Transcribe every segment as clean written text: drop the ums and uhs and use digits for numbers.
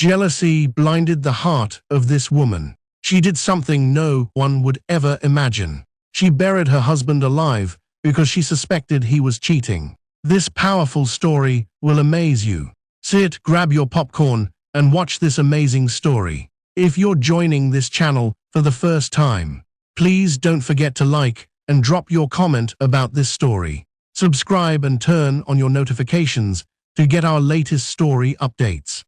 Jealousy blinded the heart of this woman. She did something no one would ever imagine. She buried her husband alive because she suspected he was cheating. This powerful story will amaze you. Sit, grab your popcorn, and watch this amazing story. If you're joining this channel for the first time, please don't forget to like and drop your comment about this story. Subscribe and turn on your notifications to get our latest story updates.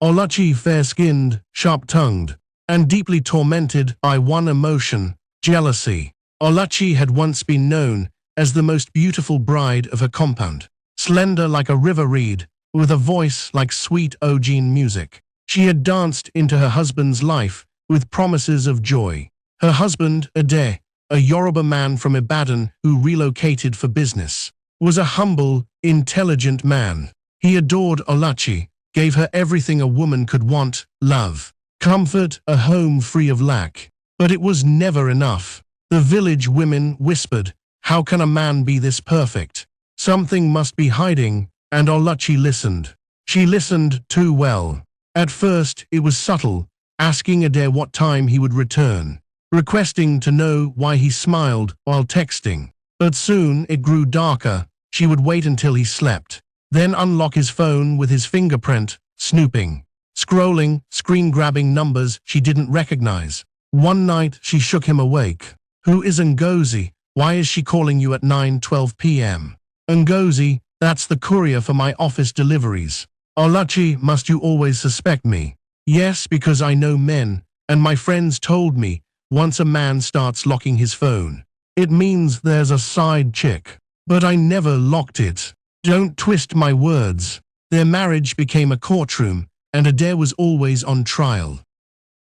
Oluchi, fair-skinned, sharp-tongued, and deeply tormented by one emotion, jealousy. Oluchi had once been known as the most beautiful bride of her compound. Slender like a river reed, with a voice like sweet Ojin music. She had danced into her husband's life with promises of joy. Her husband, Ade, a Yoruba man from Ibadan who relocated for business, was a humble, intelligent man. He adored Oluchi, gave her everything a woman could want: love, comfort, a home free of lack. But it was never enough. The village women whispered, "How can a man be this perfect? Something must be hiding," and Oluchi listened. She listened too well. At first, it was subtle, asking Ade what time he would return, requesting to know why he smiled while texting. But soon it grew darker. She would wait until he slept, then unlock his phone with his fingerprint, snooping, scrolling, screen-grabbing numbers she didn't recognize. One night, she shook him awake. "Who is Ngozi? Why is she calling you at 9:12 p.m.? Ngozi, that's the courier for my office deliveries." "Oluchi, must you always suspect me?" "Yes, because I know men, and my friends told me once a man starts locking his phone, it means there's a side chick. But I never locked it. Don't twist my words." Their marriage became a courtroom, and Ade was always on trial.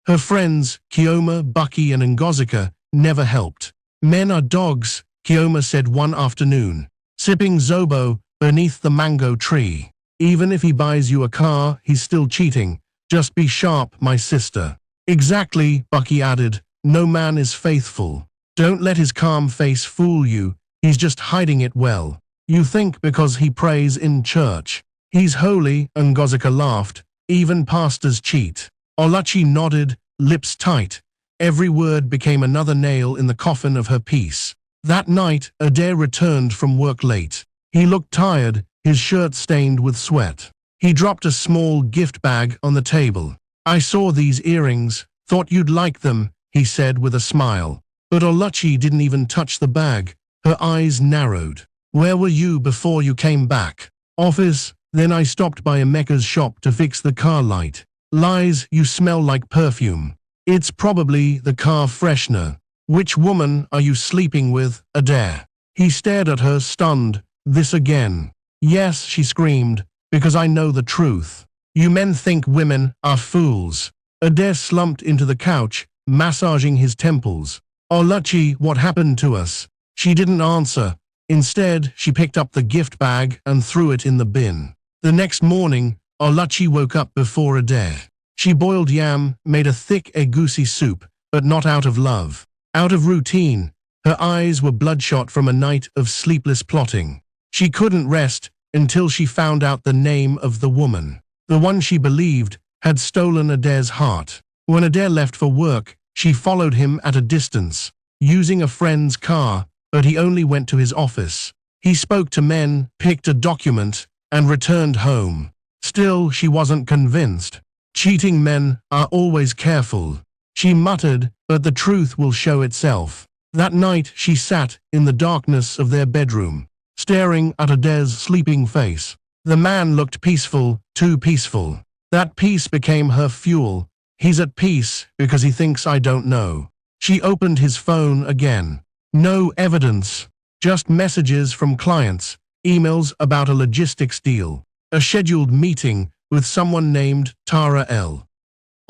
Her friends, Kioma, Bucky, and Ngozika, never helped. "Men are dogs," Kioma said one afternoon, sipping Zobo beneath the mango tree. "Even if he buys you a car, he's still cheating. Just be sharp, my sister." "Exactly," Bucky added. "No man is faithful. Don't let his calm face fool you. He's just hiding it well. You think because he prays in church, he's holy," Ngozika laughed. "Even pastors cheat." Oluchi nodded, lips tight. Every word became another nail in the coffin of her peace. That night, Ade returned from work late. He looked tired, his shirt stained with sweat. He dropped a small gift bag on the table. "I saw these earrings, thought you'd like them," he said with a smile. But Oluchi didn't even touch the bag. Her eyes narrowed. "Where were you before you came back?" "Office, then I stopped by Emeka's shop to fix the car light." "Lies, you smell like perfume." "It's probably the car freshener." "Which woman are you sleeping with, Ade?" He stared at her, stunned. "This again?" "Yes," she screamed, "because I know the truth. You men think women are fools." Ade slumped into the couch, massaging his temples. "Oluchi, what happened to us?" She didn't answer. Instead, she picked up the gift bag and threw it in the bin. The next morning, Oluchi woke up before Ade. She boiled yam, made a thick egusi soup, but not out of love. Out of routine. Her eyes were bloodshot from a night of sleepless plotting. She couldn't rest until she found out the name of the woman. The one she believed had stolen Ade's heart. When Ade left for work, she followed him at a distance, using a friend's car, but he only went to his office. He spoke to men, picked a document, and returned home. Still, she wasn't convinced. "Cheating men are always careful," she muttered, "but the truth will show itself." That night, she sat in the darkness of their bedroom, staring at Ade's sleeping face. The man looked peaceful, too peaceful. That peace became her fuel. "He's at peace because he thinks I don't know." She opened his phone again. No evidence, just messages from clients, emails about a logistics deal, a scheduled meeting with someone named Tara L.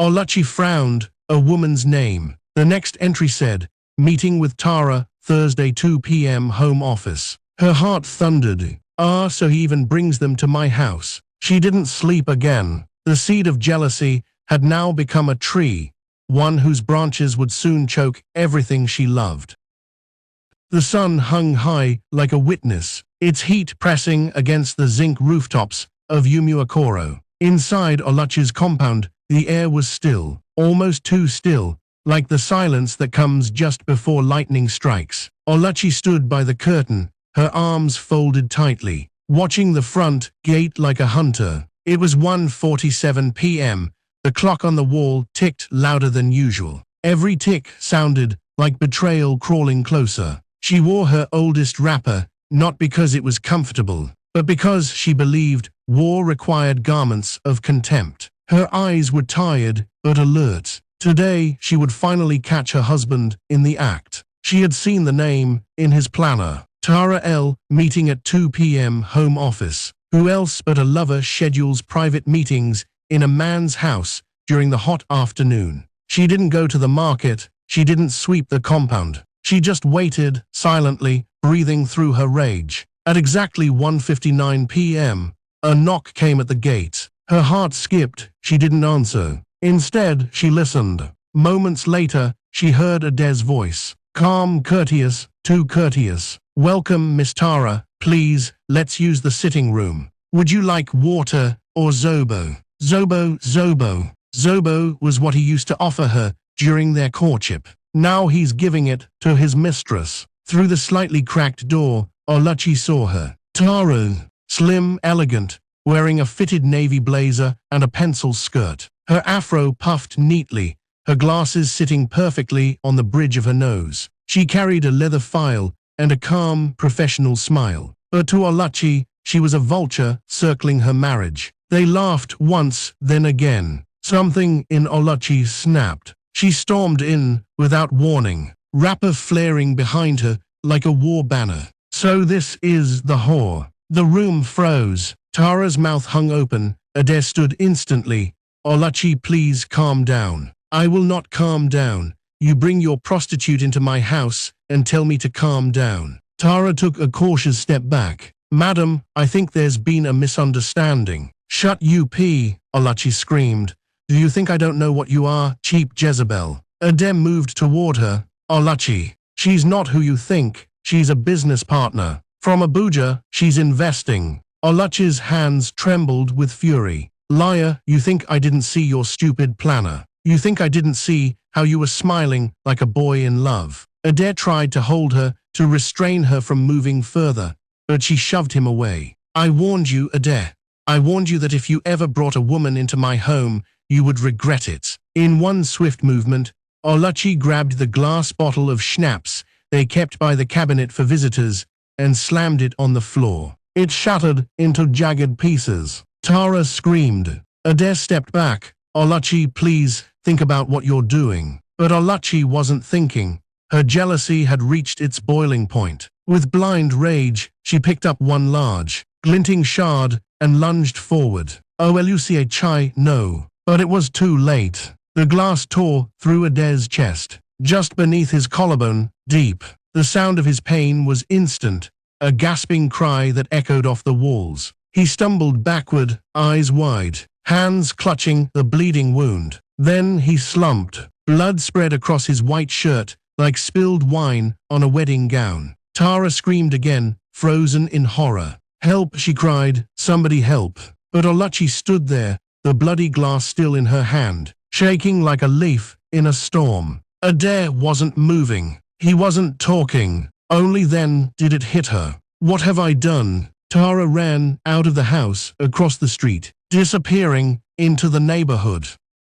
Oluchi frowned, a woman's name. The next entry said, "Meeting with Tara, Thursday 2 p.m. home office." Her heart thundered. "Ah, so he even brings them to my house." She didn't sleep again. The seed of jealousy had now become a tree, one whose branches would soon choke everything she loved. The sun hung high like a witness, its heat pressing against the zinc rooftops of Umuokoro. Inside Oluchi's compound, the air was still, almost too still, like the silence that comes just before lightning strikes. Oluchi stood by the curtain, her arms folded tightly, watching the front gate like a hunter. It was 1:47 p.m. The clock on the wall ticked louder than usual. Every tick sounded like betrayal crawling closer. She wore her oldest wrapper, not because it was comfortable, but because she believed war required garments of contempt. Her eyes were tired but alert. Today she would finally catch her husband in the act. She had seen the name in his planner. Tara L. meeting at 2 p.m. home office. Who else but a lover schedules private meetings in a man's house during the hot afternoon? She didn't go to the market. She didn't sweep the compound. She just waited, silently, breathing through her rage. At exactly 1:59 p.m., a knock came at the gate. Her heart skipped. She didn't answer. Instead, she listened. Moments later, she heard Ade's voice. Calm, courteous, too courteous. "Welcome, Miss Tara. Please, let's use the sitting room. Would you like water or Zobo?" Zobo. Zobo was what he used to offer her during their courtship. Now he's giving it to his mistress. Through the slightly cracked door, Oluchi saw her. Tara, slim, elegant, wearing a fitted navy blazer and a pencil skirt. Her afro puffed neatly, her glasses sitting perfectly on the bridge of her nose. She carried a leather file and a calm, professional smile. But to Oluchi, she was a vulture circling her marriage. They laughed once, then again. Something in Oluchi snapped. She stormed in without warning, wrapper flaring behind her like a war banner. "So this is the whore." The room froze. Tara's mouth hung open. Ade stood instantly. "Oluchi, please calm down." "I will not calm down. You bring your prostitute into my house and tell me to calm down." Tara took a cautious step back. "Madam, I think there's been a misunderstanding." "Shut up," Oluchi screamed. "Do you think I don't know what you are, cheap Jezebel?" Ade moved toward her. "Oluchi, she's not who you think. She's a business partner. From Abuja, she's investing." Oluchi's hands trembled with fury. "Liar, you think I didn't see your stupid planner? You think I didn't see how you were smiling like a boy in love?" Ade tried to hold her, to restrain her from moving further, but she shoved him away. "I warned you, Ade. I warned you that if you ever brought a woman into my home, you would regret it." In one swift movement, Oluchi grabbed the glass bottle of schnapps they kept by the cabinet for visitors and slammed it on the floor. It shattered into jagged pieces. Tara screamed. Ade stepped back. "Oluchi, please, think about what you're doing." But Oluchi wasn't thinking. Her jealousy had reached its boiling point. With blind rage, she picked up one large, glinting shard and lunged forward. UCHE, no. But it was too late. The glass tore through Ade's chest, just beneath his collarbone, deep. The sound of his pain was instant, a gasping cry that echoed off the walls. He stumbled backward, eyes wide, hands clutching the bleeding wound. Then he slumped. Blood spread across his white shirt like spilled wine on a wedding gown. Tara screamed again, frozen in horror. "Help," she cried. "Somebody help." But Oluchi stood there, the bloody glass still in her hand, shaking like a leaf in a storm. Ade wasn't moving. He wasn't talking. Only then did it hit her. "What have I done?" Tara ran out of the house, across the street, disappearing into the neighborhood.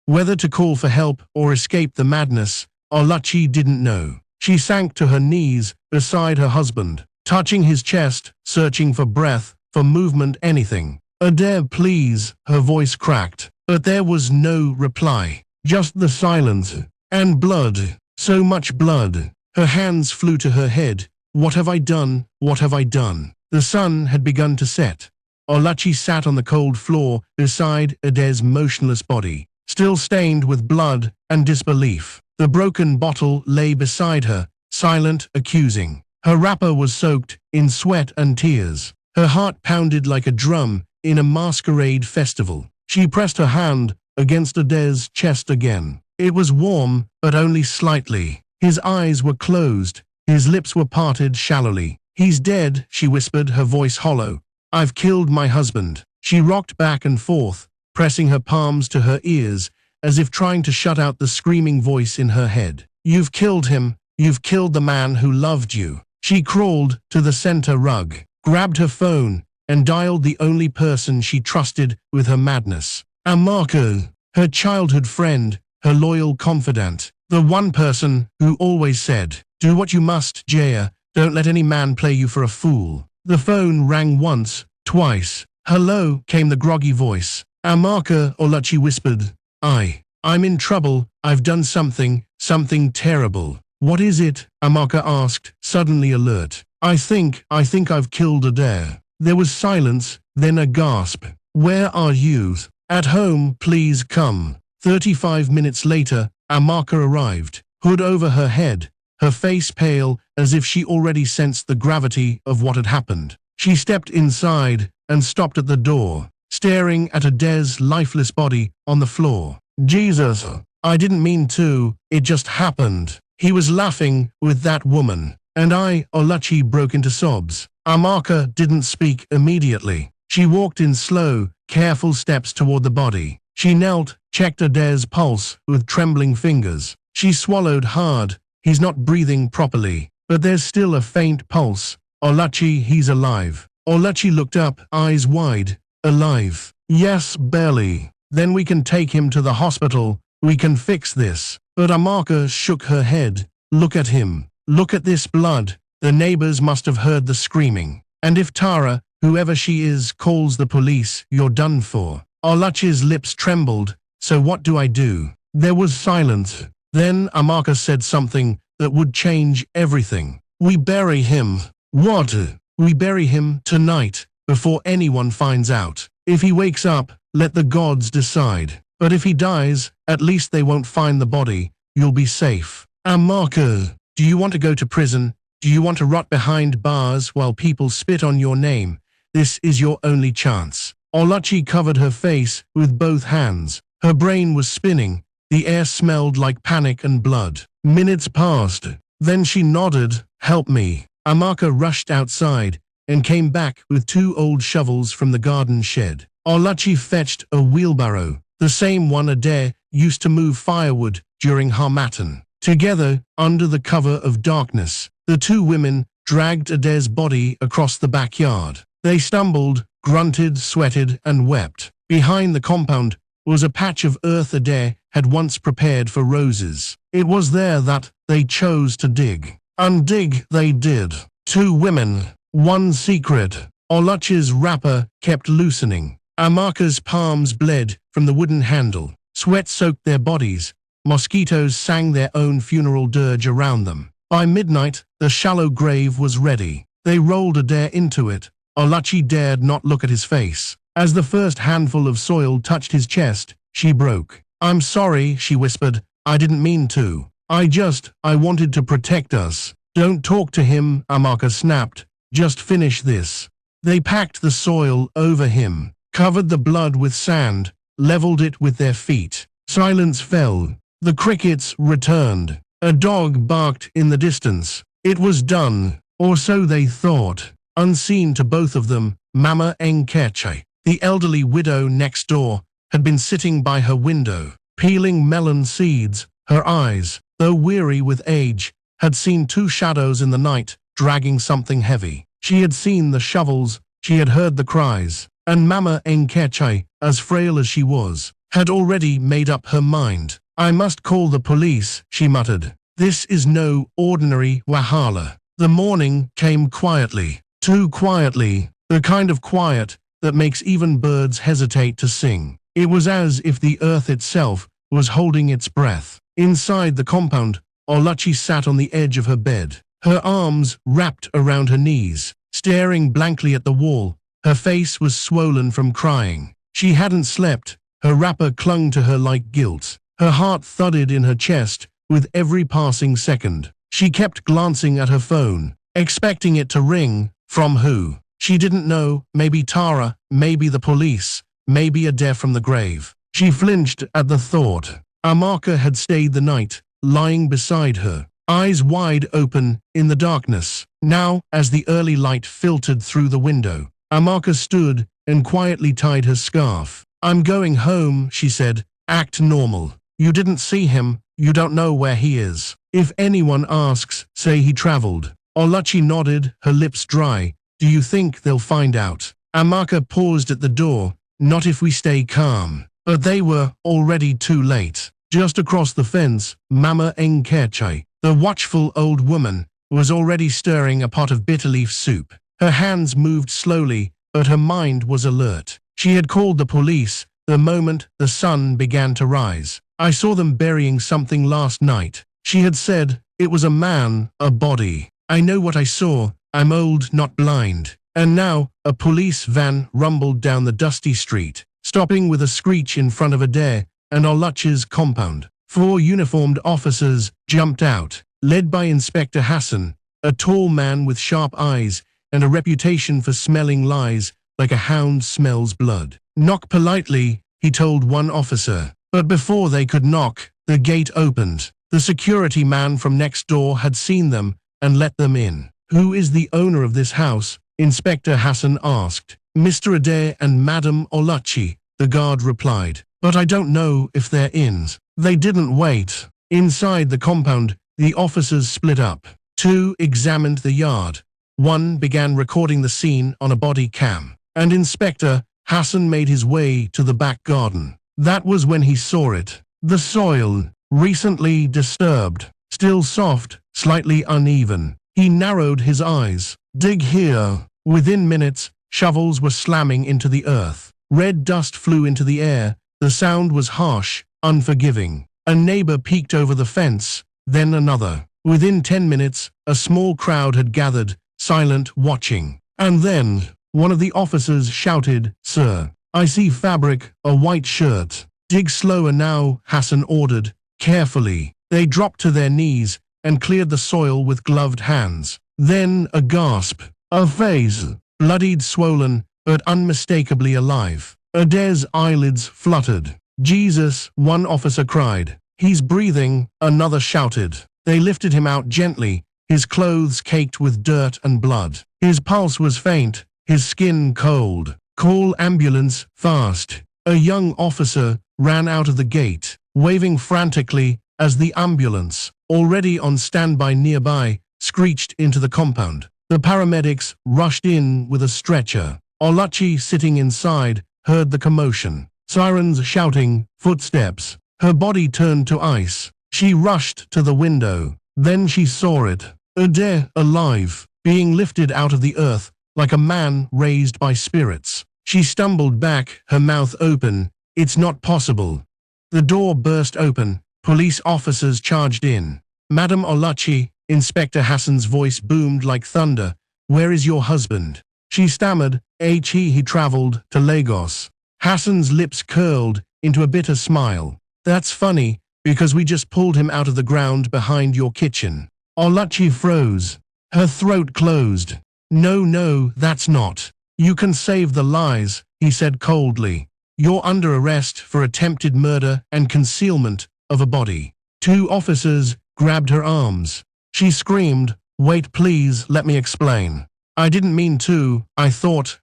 Whether to call for help or escape the madness, Oluchi didn't know. She sank to her knees beside her husband, touching his chest, searching for breath, for movement, anything. "Ade, please," her voice cracked. But there was no reply. Just the silence. And blood. So much blood. Her hands flew to her head. "What have I done? What have I done?" The sun had begun to set. Oluchi sat on the cold floor beside Ade's motionless body, still stained with blood and disbelief. The broken bottle lay beside her, silent, accusing. Her wrapper was soaked in sweat and tears. Her heart pounded like a drum in a masquerade festival. She pressed her hand against Ade's chest again. It was warm, but only slightly. His eyes were closed. His lips were parted shallowly. "He's dead," she whispered, her voice hollow. "I've killed my husband." She rocked back and forth, pressing her palms to her ears, as if trying to shut out the screaming voice in her head. "You've killed him. You've killed the man who loved you." She crawled to the center rug, grabbed her phone, and dialed the only person she trusted with her madness. Amaka, her childhood friend, her loyal confidant, the one person who always said, "Do what you must, Jaya, don't let any man play you for a fool." The phone rang once, twice. "Hello," came the groggy voice. "Amaka," Oluchi whispered. I'm in trouble. I've done something terrible." "What is it?" Amaka asked, suddenly alert. I think I've killed Adair." There was silence, then a gasp. "Where are you?" "At home, please come." 35 minutes later, Amaka arrived, hood over her head, her face pale as if she already sensed the gravity of what had happened. She stepped inside and stopped at the door, staring at Adair's lifeless body on the floor. "Jesus, I didn't mean to, it just happened." He was laughing with that woman. And Oluchi broke into sobs. Amaka didn't speak immediately. She walked in slow, careful steps toward the body. She knelt, checked Adair's pulse with trembling fingers. She swallowed hard. "He's not breathing properly, but there's still a faint pulse. Oluchi, he's alive." Oluchi looked up, eyes wide. "Alive?" "Yes, barely." "Then we can take him to the hospital. We can fix this." But Amaka shook her head. "Look at him. Look at this blood." The neighbors must have heard the screaming. "And if Tara, whoever she is, calls the police, you're done for." Oluchi's lips trembled. "So what do I do?" There was silence. Then Amaka said something that would change everything. "We bury him." "What?" "We bury him tonight, before anyone finds out. If he wakes up, let the gods decide. But if he dies, at least they won't find the body. You'll be safe." "Amaka, do you want to go to prison? Do you want to rot behind bars while people spit on your name? This is your only chance." Oluchi covered her face with both hands. Her brain was spinning. The air smelled like panic and blood. Minutes passed. Then she nodded. "Help me." Amaka rushed outside and came back with 2 old shovels from the garden shed. Oluchi fetched a wheelbarrow, the same one Adair used to move firewood during Harmattan. Together, under the cover of darkness, the 2 women dragged Adair's body across the backyard. They stumbled, grunted, sweated, and wept. Behind the compound was a patch of earth Adair had once prepared for roses. It was there that they chose to dig. Undig they did. 2 women, 1 secret. Oluchi's wrapper kept loosening. Amaka's palms bled from the wooden handle. Sweat soaked their bodies. Mosquitoes sang their own funeral dirge around them. By midnight, the shallow grave was ready. They rolled Adair into it. Oluchi dared not look at his face. As the first handful of soil touched his chest, she broke. "I'm sorry," she whispered. "I didn't mean to. I wanted to protect us." "Don't talk to him," Amaka snapped. "Just finish this." They packed the soil over him, covered the blood with sand, leveled it with their feet. Silence fell. The crickets returned. A dog barked in the distance. It was done, or so they thought. Unseen to both of them, Mama Nkechi, the elderly widow next door, had been sitting by her window, peeling melon seeds. Her eyes, though weary with age, had seen 2 shadows in the night, dragging something heavy. She had seen the shovels, she had heard the cries, and Mama Nkechi, as frail as she was, had already made up her mind. "I must call the police," she muttered. "This is no ordinary wahala." The morning came quietly, too quietly, the kind of quiet that makes even birds hesitate to sing. It was as if the earth itself was holding its breath. Inside the compound, Oluchi sat on the edge of her bed, her arms wrapped around her knees, staring blankly at the wall. Her face was swollen from crying. She hadn't slept. Her wrapper clung to her like guilt. Her heart thudded in her chest with every passing second. She kept glancing at her phone, expecting it to ring. From who? She didn't know. Maybe Tara, maybe the police, maybe Adair from the grave. She flinched at the thought. Amaka had stayed the night, lying beside her, eyes wide open in the darkness. Now, as the early light filtered through the window, Amaka stood and quietly tied her scarf. I'm going home, she said. Act normal. You didn't see him, you don't know where he is. If anyone asks, say he traveled. Oluchi nodded, her lips dry. Do you think they'll find out? Amaka paused at the door. Not if we stay calm. But they were already too late. Just across the fence, Mama Nkechi, the watchful old woman, was already stirring a pot of bitterleaf soup. Her hands moved slowly, but her mind was alert. She had called the police the moment the sun began to rise. I saw them burying something last night. She had said, it was a man, a body. I know what I saw. I'm old, not blind. And now, a police van rumbled down the dusty street, stopping with a screech in front of Ade and Oluchi's compound. 4 uniformed officers jumped out, led by Inspector Hassan, a tall man with sharp eyes and a reputation for smelling lies like a hound smells blood. Knock politely, he told one officer. But before they could knock, the gate opened. The security man from next door had seen them and let them in. Who is the owner of this house? Inspector Hassan asked. Mr. Ade and Madam Oluchi, the guard replied. But I don't know if they're in. They didn't wait. Inside the compound, the officers split up. 2 examined the yard. 1 began recording the scene on a body cam. And Inspector Hassan made his way to the back garden. That was when he saw it. The soil, recently disturbed, still soft, slightly uneven. He narrowed his eyes. Dig here. Within minutes, shovels were slamming into the earth. Red dust flew into the air. The sound was harsh, unforgiving. A neighbor peeked over the fence, then another. Within 10 minutes, a small crowd had gathered, silent, watching. And then, one of the officers shouted, Sir, I see fabric, a white shirt. Dig slower now, Hassan ordered, carefully. They dropped to their knees and cleared the soil with gloved hands. Then a gasp. A face, bloodied, swollen, but unmistakably alive. Ade's eyelids fluttered. Jesus, one officer cried. He's breathing, another shouted. They lifted him out gently, his clothes caked with dirt and blood. His pulse was faint, his skin cold. Call ambulance, fast. A young officer ran out of the gate, waving frantically as the ambulance, already on standby nearby, screeched into the compound. The paramedics rushed in with a stretcher. Oluchi, sitting inside, heard the commotion. Sirens shouting, footsteps. Her body turned to ice. She rushed to the window. Then she saw it. Ade, alive, being lifted out of the earth like a man raised by spirits. She stumbled back, her mouth open. It's not possible. The door burst open. Police officers charged in. Madam Oluchi, Inspector Hassan's voice boomed like thunder. Where is your husband? She stammered. He traveled to Lagos. Hassan's lips curled into a bitter smile. That's funny, because we just pulled him out of the ground behind your kitchen. Oluchi froze. Her throat closed. No, that's not. You can save the lies, he said coldly. You're under arrest for attempted murder and concealment of a body. 2 officers grabbed her arms. She screamed, wait please, let me explain. I didn't mean to, I thought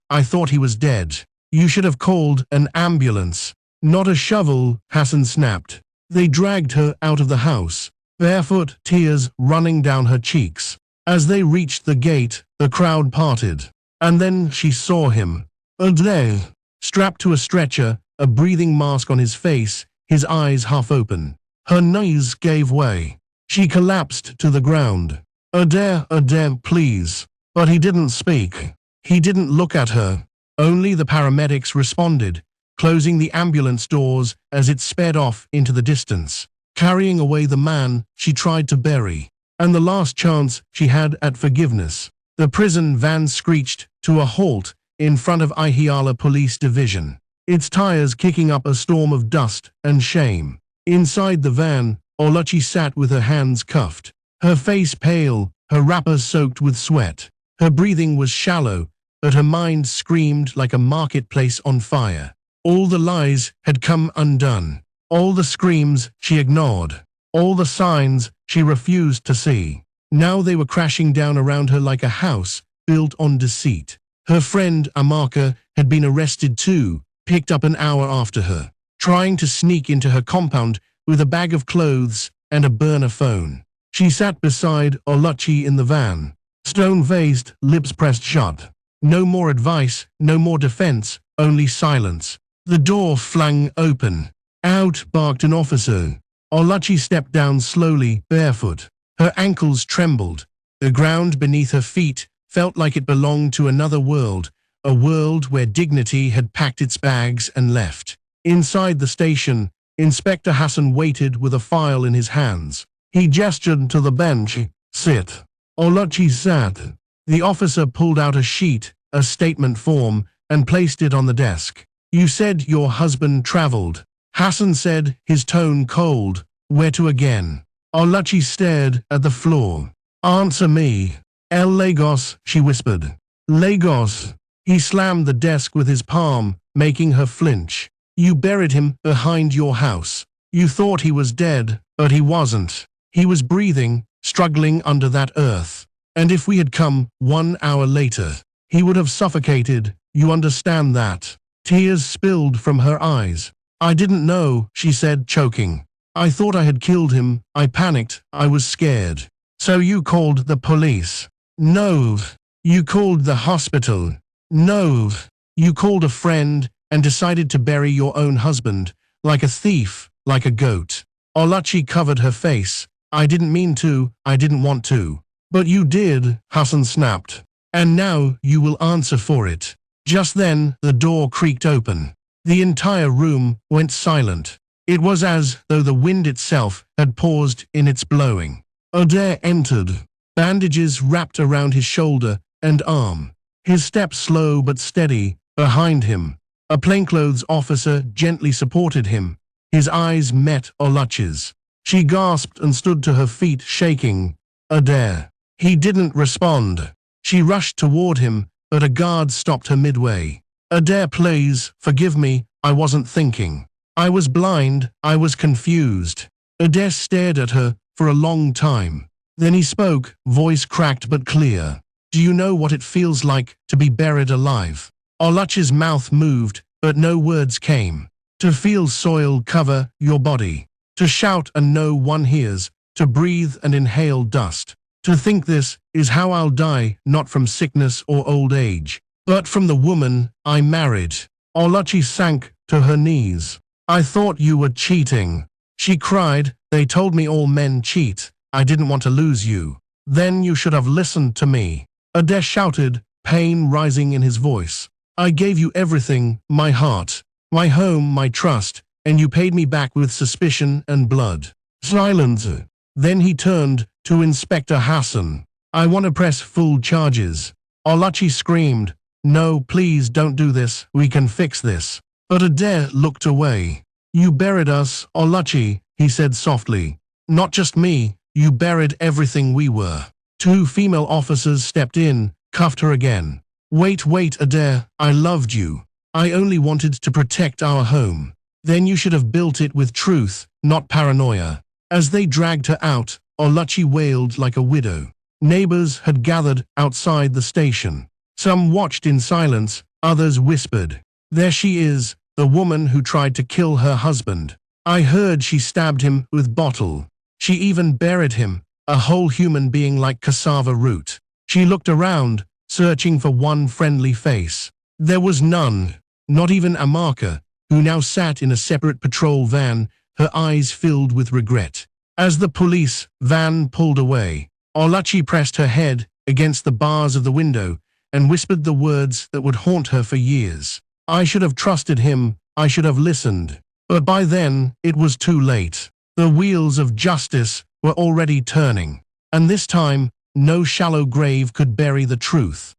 he was dead. You should have called an ambulance. Not a shovel, Hassan snapped. They dragged her out of the house, barefoot, tears running down her cheeks. As they reached the gate, the crowd parted. And then she saw him. Ade, strapped to a stretcher, a breathing mask on his face, his eyes half open. Her knees gave way. She collapsed to the ground. Ade, please. But he didn't speak. He didn't look at her. Only the paramedics responded, closing the ambulance doors as it sped off into the distance, carrying away the man she tried to bury, and the last chance she had at forgiveness. The prison van screeched to a halt in front of Ihiala Police Division, its tires kicking up a storm of dust and shame. Inside the van, Oluchi sat with her hands cuffed, her face pale, her wrapper soaked with sweat. Her breathing was shallow, but her mind screamed like a marketplace on fire. All the lies had come undone. All the screams she ignored. All the signs she refused to see. Now they were crashing down around her like a house built on deceit. Her friend Amaka had been arrested too, picked up an hour after her, trying to sneak into her compound with a bag of clothes and a burner phone. She sat beside Oluchi in the van, stone-faced, lips pressed shut. No more advice, no more defense, only silence. The door flung open. Out barked an officer. Oluchi stepped down slowly, barefoot. Her ankles trembled. The ground beneath her feet felt like it belonged to another world, a world where dignity had packed its bags and left. Inside the station, Inspector Hassan waited with a file in his hands. He gestured to the bench. Sit. Oluchi sat. The officer pulled out a sheet, a statement form, and placed it on the desk. You said your husband traveled. Hassan said, his tone cold. Where to again? Oluchi stared at the floor. Answer me. El Lagos, she whispered. Lagos. He slammed the desk with his palm, making her flinch. You buried him behind your house. You thought he was dead, but he wasn't. He was breathing, struggling under that earth. And if we had come 1 hour later, he would have suffocated. You understand that? Tears spilled from her eyes. I didn't know, she said, choking. I thought I had killed him. I panicked. I was scared. So you called the police? No. You called the hospital? No. You called a friend and decided to bury your own husband, like a thief, like a goat. Oluchi covered her face. I didn't mean to. I didn't want to. But you did, Hassan snapped. And now you will answer for it. Just then, the door creaked open. The entire room went silent. It was as though the wind itself had paused in its blowing. Adair entered, bandages wrapped around his shoulder and arm. His step slow but steady. Behind him, a plainclothes officer gently supported him. His eyes met Oluchi's. She gasped and stood to her feet, shaking. Adair. He didn't respond. She rushed toward him, but a guard stopped her midway. Adair, please, forgive me, I wasn't thinking. I was blind, I was confused. Adair stared at her for a long time. Then he spoke, voice cracked but clear. Do you know what it feels like to be buried alive? Oluchi's mouth moved, but no words came. To feel soil cover your body. To shout and no one hears. To breathe and inhale dust. To think this is how I'll die, not from sickness or old age, but from the woman I married. Oluchi sank to her knees. I thought you were cheating. She cried. They told me all men cheat. I didn't want to lose you. Then you should have listened to me. Adair shouted, pain rising in his voice. I gave you everything, my heart, my home, my trust, and you paid me back with suspicion and blood. Silence. Then he turned to Inspector Hassan. I want to press full charges. Oluchi screamed. No, please don't do this. We can fix this. But Adair looked away. You buried us, Oluchi, he said softly. Not just me, you buried everything we were. 2 female officers stepped in, cuffed her again. Wait, Adair, I loved you. I only wanted to protect our home. Then you should have built it with truth, not paranoia. As they dragged her out, Oluchi wailed like a widow. Neighbors had gathered outside the station. Some watched in silence, others whispered. There she is, the woman who tried to kill her husband. I heard she stabbed him with bottle. She even buried him, a whole human being like cassava root. She looked around, searching for one friendly face. There was none, not even Amaka, who now sat in a separate patrol van, her eyes filled with regret. As the police van pulled away, Oluchi pressed her head against the bars of the window and whispered the words that would haunt her for years. I should have trusted him, I should have listened. But by then, it was too late. The wheels of justice were already turning. And this time, no shallow grave could bury the truth.